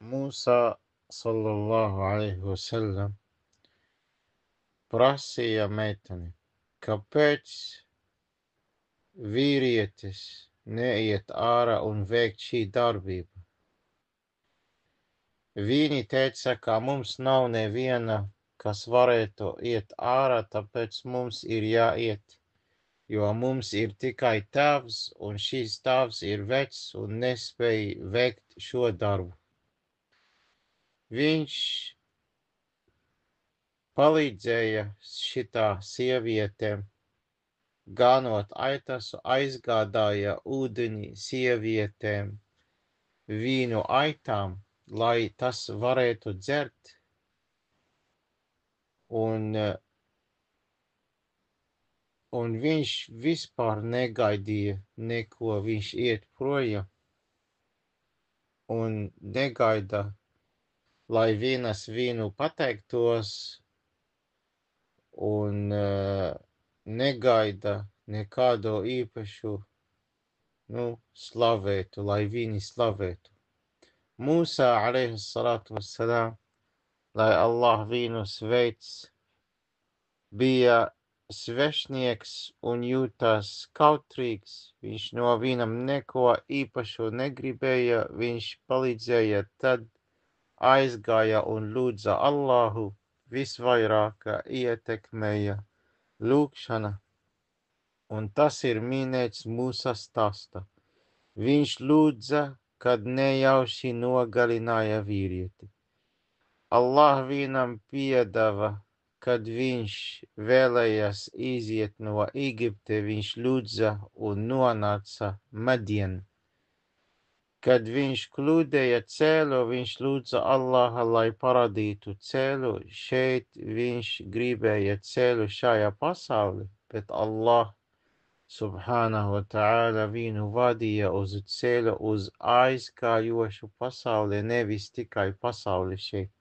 Musa sallallahu alaihi wasallam prasīja meiteni, kāpēc vīrietis neiet ārā un veikt šī darbība. Viņi teica, ka mums nav neviena, kas varētu iet ārā, tāpēc mums ir jāiet, jo mums ir tikai tēvs, un šīs tēvs ir vecs un nespēj veikt šo darbu. Viņš palīdzēja šitā sievietēm, ganot aitas, aizgādāja ūdeni sievietēm vīnu aitām, lai tas varētu dzert, un viņš vispār negaidīja neko, viņš iet projām un negaida, lai vienas viņu pateiktos, un negaida nekādu īpašu, slavētu, lai viņi slavētu. Mūsa, alaihi salatu wassalam, lai Allah viņu sveic, bija svešnieks un jūtās kautrīgs. Viņš no viņam neko īpašu negribēja, viņš palīdzēja, tad aizgāja un lūdza Allahu, visvairāk ietekmēja lūgšana, un tas ir minēts Mūsa stāstā. Viņš lūdza, kad nejauši nogalināja vīrieti. Allah viņam piedāvā, kad viņš vēlējās iziet no Ēģiptes, viņš lūdza un nonāca Madien. Kad viņš klūdēja ceļu, viņš lūdza Allaha, lai parādītu ceļu. Šeit viņš gribēja ceļu šajā pasaulē, bet Allah subhanahu wa ta'ala viņu vadīja uz ceļu uz aizgājošu pasauli, nevis tikai pasauli šeit.